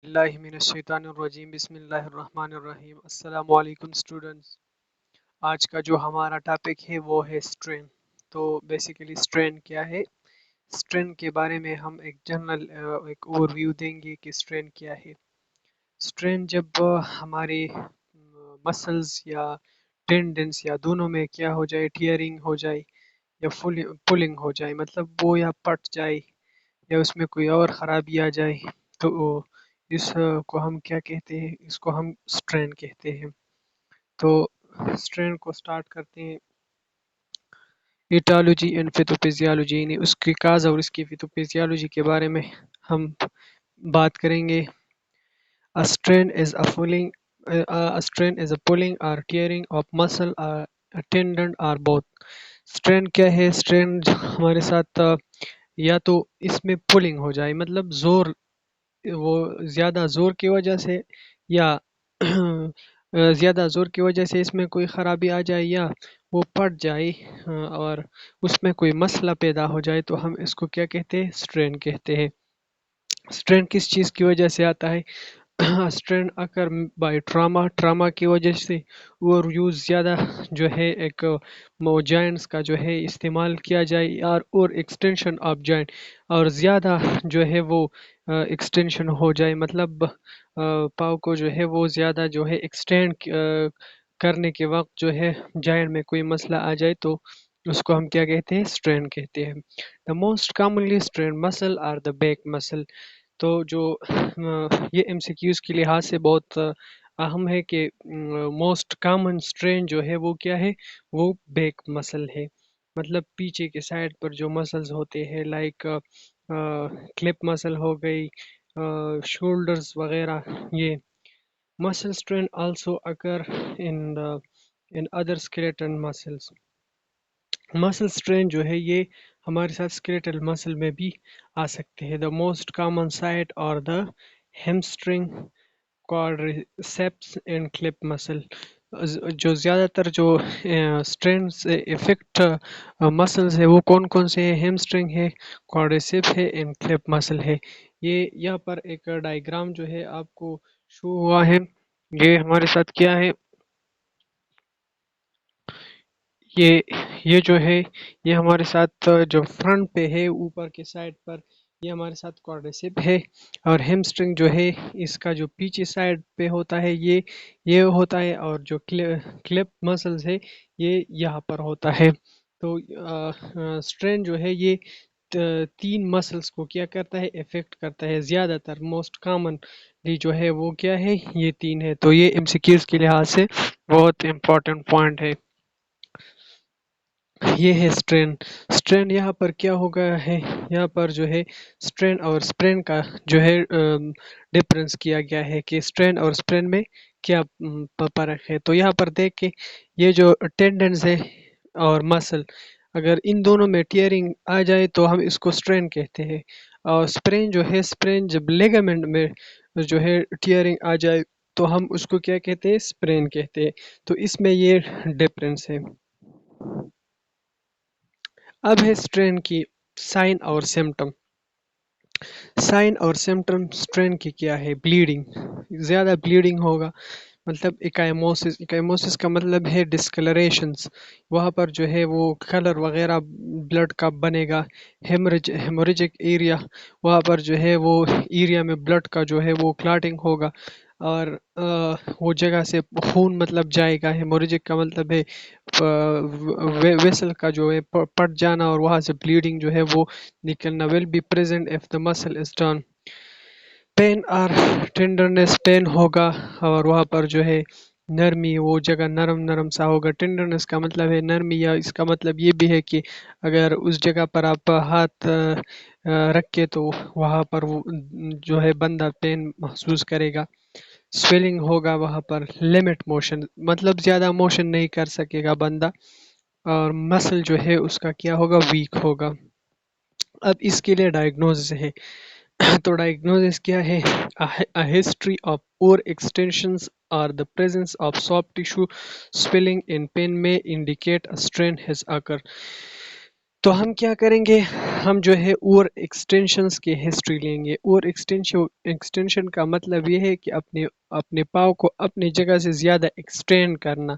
باللہ من الشیطان الرجیم بسم اللہ الرحمن الرحیم۔ السلام علیکم اسٹوڈنٹس۔ آج کا جو ہمارا ٹاپک ہے وہ ہے اسٹرین۔ تو بیسیکلی اسٹرین کیا ہے؟ اسٹرین کے بارے میں ہم ایک جنرل ایک اوور ویو دیں گے کہ اسٹرین کیا ہے۔ اسٹرین جب ہمارے مسلز یا ٹینڈنس یا دونوں میں کیا ہو جائے، ٹیئرنگ ہو جائے یا پولنگ ہو جائے، مطلب وہ یا پٹ جائے یا اس میں کوئی اور خرابی آ جائے، تو اس کو ہم کیا کہتے ہیں؟ اس کو ہم اسٹرین کہتے ہیں۔ تو اسٹرین کو سٹارٹ کرتے ہیں ایٹالوجی اینڈ فیتوفیزیالوجی، یعنی اس کی کاز اور اس کی فیتوفیزیالوجی کے بارے میں ہم بات کریں گے۔ A strain is a pulling or tearing of muscle or a tendon or both۔ Strain کیا ہے؟ اسٹرین ہمارے ساتھ یا تو اس میں پولنگ ہو جائے، مطلب زور، وہ زیادہ زور کی وجہ سے، یا زیادہ زور کی وجہ سے اس میں کوئی خرابی آ جائے، یا وہ پھٹ جائے اور اس میں کوئی مسئلہ پیدا ہو جائے، تو ہم اس کو کیا کہتے ہیں؟ اسٹرین کہتے ہیں۔ اسٹرین کس چیز کی وجہ سے آتا ہے؟ اسٹرین اکر بائی ٹراما کی وجہ سے، اوور یوز، زیادہ جو ہے ایک جوائنٹس کا جو ہے استعمال کیا جائے، اور ایکسٹینشن آف جوائنٹ، اور زیادہ جو ہے وہ ایکسٹینشن ہو جائے، مطلب پاؤ کو جو ہے وہ زیادہ جو ہے ایکسٹینڈ کرنے کے وقت جو ہے جوائنٹ میں کوئی مسئلہ آ جائے، تو اس کو ہم کیا کہتے ہیں؟ اسٹرین کہتے ہیں۔ دا موسٹ کامنلی اسٹرین مسل آر دا بیک مسل۔ تو جو یہ ایم سی کیوز کے لحاظ سے بہت اہم ہے کہ موسٹ کامن اسٹرین جو ہے وہ کیا ہے؟ وہ بیک مسل ہے، مطلب پیچھے کے سائڈ پر جو مسلز ہوتے ہیں، لائک کلپ مسل ہو گئی، شولڈرز وغیرہ۔ یہ مسل strain also occur in other skeletal muscles. مسل اسٹرین جو ہے یہ ہمارے ساتھ اسکیلیٹل مسل میں بھی آ سکتے ہیں۔ دا موسٹ کامن سائٹ اور دا ہیمسٹرنگ، کوڈریسیپس اینڈ کلپ مسل۔ جو زیادہ تر جو اسٹرین سے افیکٹ مسلز ہے وہ کون کون سے ہیں؟ ہیمسٹرنگ ہے، کوڈریسیپ ہے، اینڈ کلپ مسل ہے۔ یہ یہاں پر ایک ڈائیگرام جو ہے آپ کو شو ہوا ہے، یہ ہمارے ساتھ کیا ہے؟ یہ جو ہے یہ ہمارے ساتھ جو فرنٹ پہ ہے، اوپر کے سائڈ پر، یہ ہمارے ساتھ کوڈریسپ ہے، اور ہیمسٹرنگ جو ہے اس کا جو پیچھے سائڈ پہ ہوتا ہے یہ ہوتا ہے، اور جو کلپ مسلز ہے یہ یہاں پر ہوتا ہے۔ تو اسٹرین جو ہے یہ تین مسلز کو کیا کرتا ہے؟ افیکٹ کرتا ہے زیادہ تر، موسٹ کامن جو ہے وہ کیا ہے؟ یہ تین ہے۔ تو یہ ایم سی کیوز کے لحاظ سے بہت امپورٹنٹ پوائنٹ ہے۔ یہ ہے اسٹرین یہاں پر کیا ہو گیا ہے؟ یہاں پر جو ہے اسٹرین اور اسپرین کا جو ہے ڈفرنس کیا گیا ہے کہ اسٹرین اور اسپرین میں کیا فرق ہے۔ تو یہاں پر دیکھ کے یہ جو ٹینڈنس ہے اور مسل، اگر ان دونوں میں ٹیئرنگ آ جائے تو ہم اس کو اسٹرین کہتے ہیں، اور اسپرین جو ہے، اسپرین جب لیگامنٹ میں جو ہے ٹیئرنگ آ جائے تو ہم اس کو کیا کہتے ہیں؟ اسپرین کہتے ہیں۔ تو اس میں یہ ڈفرنس ہے۔ اب ہے اسٹرین کی سائن اور سمٹم۔ سائن اور سمٹم اسٹرین کی کیا ہے؟ بلیڈنگ، زیادہ بلیڈنگ ہوگا، مطلب ایکائموسس کا مطلب ہے ڈسکلریشنز، وہاں پر جو ہے وہ کلر وغیرہ بلڈ کا بنے گا۔ ہیموریجک ایریا، وہاں پر جو ہے وہ ایریا میں بلڈ کا جو ہے وہ کلاٹنگ ہوگا، اور وہ جگہ سے خون مطلب جائے گا۔ ہیموریجک کا مطلب ہے ویسل کا جو ہے پٹ جانا، اور وہاں سے بلیڈنگ جو ہے وہ نکلنا۔ Will be present of the muscle is done. Pain اور ٹینڈرنس، پین ہوگا اور وہاں پر جو ہے نرمی، وہ جگہ نرم سا ہوگا۔ ٹینڈرنس کا مطلب ہے نرمی، یا اس کا مطلب یہ بھی ہے کہ اگر اس جگہ پر آپ ہاتھ رکھ کے تو وہاں پر وہ جو ہے بندہ پین محسوس کرے گا۔ سویلنگ ہوگا وہاں پر۔ لمٹ موشن، مطلب زیادہ موشن نہیں کر سکے گا بندہ، اور مسل جو ہے اس کا کیا ہوگا؟ ویک ہوگا۔ اب اس کے لیے ڈائگنوزس ہے۔ تو ڈائگنوزس کیا ہے؟ ہسٹری آف اوور ایکسٹینشنز اور the presence of soft tissue swelling and pain may indicate a strain has occurred۔ تو ہم کیا کریں گے، ہم جو ہے اور ایکسٹینشنز کی ہسٹری لیں گے. اور ایکسٹینشن کا مطلب یہ ہے کہ اپنے پاؤں کو اپنی جگہ سے زیادہ ایکسٹینڈ کرنا،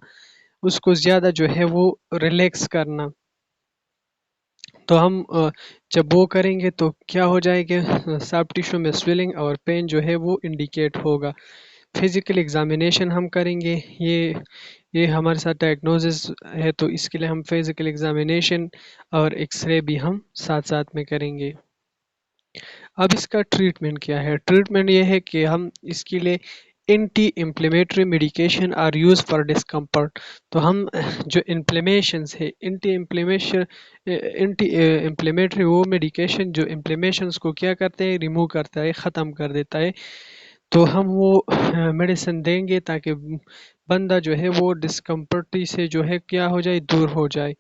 اس کو زیادہ جو ہے وہ ریلیکس کرنا. تو ہم جب وہ کریں گے تو کیا ہو جائے گا، سافٹ ٹیشو میں سویلنگ اور پین جو ہے وہ انڈیکیٹ ہوگا. فزیکل ایگزامینیشن ہم کریں گے، یہ ہمارے ساتھ ڈائگنوزس ہے تو اس کے لیے ہم فزیکل ایگزامینیشن اور ایکس رے بھی ہم ساتھ ساتھ میں کریں گے. اب اس کا ٹریٹمنٹ کیا ہے؟ ٹریٹمنٹ یہ ہے کہ ہم اس کے لیے anti inflammatory medication are use for discomfort. تو ہم جو انفلیمیشنز ہے، اینٹی انفلیمیٹری وہ میڈیکیشن جو انفلیمیشنز کو کیا کرتے ہیں، ریموو کرتا ہے، ختم کر دیتا ہے. تو ہم وہ میڈیسن دیں گے تاکہ بندہ جو ہے وہ ڈسکمفرٹی سے جو ہے کیا ہو جائے، دور ہو جائے.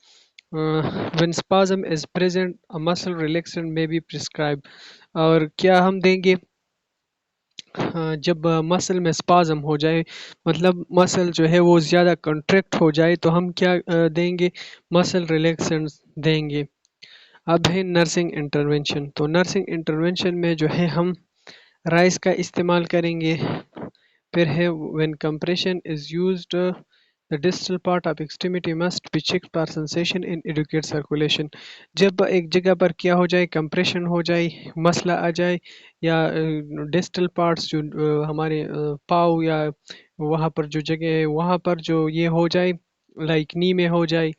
when spasm is present a muscle relaxant may be prescribed. اور کیا ہم دیں گے، جب مسل میں اسپازم ہو جائے، مطلب مسل جو ہے وہ زیادہ کنٹریکٹ ہو جائے تو ہم کیا دیں گے، مسل ریلیکسنٹس دیں گے. اب ہے نرسنگ انٹرونشن. تو نرسنگ انٹرونشن میں جو ہے ہم رائس کا استعمال کریں گے. پھر ہے when compression is used the distal part of extremity must be checked for sensation in adequate circulation. جب ایک جگہ پر کیا ہو جائے، کمپریشن ہو جائے، مسئلہ آ جائے، یا ڈسٹل پارٹس جو ہمارے پاؤ یا وہاں پر جو جگہ ہے وہاں پر جو یہ ہو جائے، لائک نی میں ہو جائے،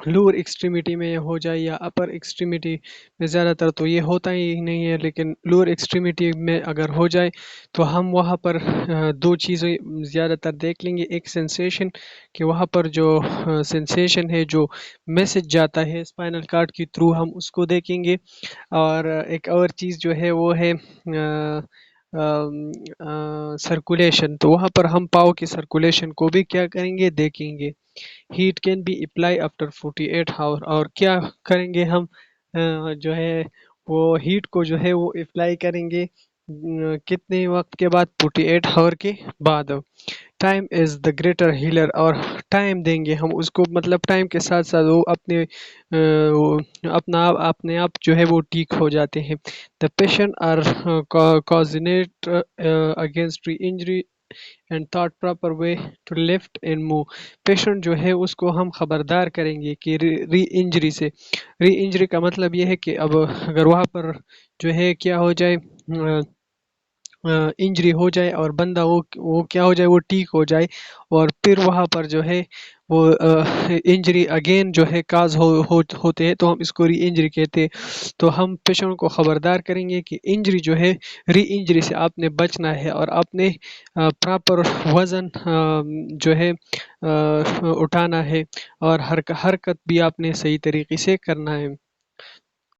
لور ایکسٹریمیٹی میں ہو جائے یا اپر ایکسٹریمیٹی میں، زیادہ تر تو یہ ہوتا ہی نہیں ہے، لیکن لور ایکسٹریمیٹی میں اگر ہو جائے تو ہم وہاں پر دو چیزیں زیادہ تر دیکھ لیں گے. ایک سینسیشن، کہ وہاں پر جو سینسیشن ہے، جو میسج جاتا ہے اسپائنل کارڈ کے تھرو، ہم اس کو دیکھیں گے. اور ایک اور چیز جو ہے وہ ہے سرکولیشن. تو وہاں پر ہم پاؤں کی سرکولیشن کو بھی کیا کریں گے، دیکھیں گے. Heat can be apply after 48 hour. اور کیا کریں گے ہم، جو ہے وہ ہیٹ کو جو ہے وہ اپلائی کریں گے کتنے وقت کے بعد، 48 آور کے بعد. Time is the greater healer. اور ٹائم دیں گے ہم اس کو، مطلب ٹائم کے ساتھ ساتھ وہ اپنے آپ جو ہے وہ ٹھیک ہو جاتے ہیں. دا پیشنٹ آر کوزینیٹ against reinjury and taught proper way to lift and move. Patient جو ہے اس کو ہم خبردار کریں گے کہ ری انجری سے. ری انجری کا مطلب یہ ہے کہ اب اگر وہاں پر جو ہے کیا ہو جائے، انجری ہو جائے اور بندہ وہ کیا ہو جائے، وہ ٹھیک ہو جائے، اور پھر وہاں پر جو ہے وہ انجری اگین جو ہے کاز ہوتے ہیں تو ہم اس کو ری انجری کہتے ہیں. تو ہم پیشنٹ کو خبردار کریں گے کہ انجری جو ہے، ری انجری سے آپ نے بچنا ہے، اور آپ نے پراپر وزن جو ہے اٹھانا ہے، اور حرکت بھی آپ نے صحیح طریقے سے کرنا ہے.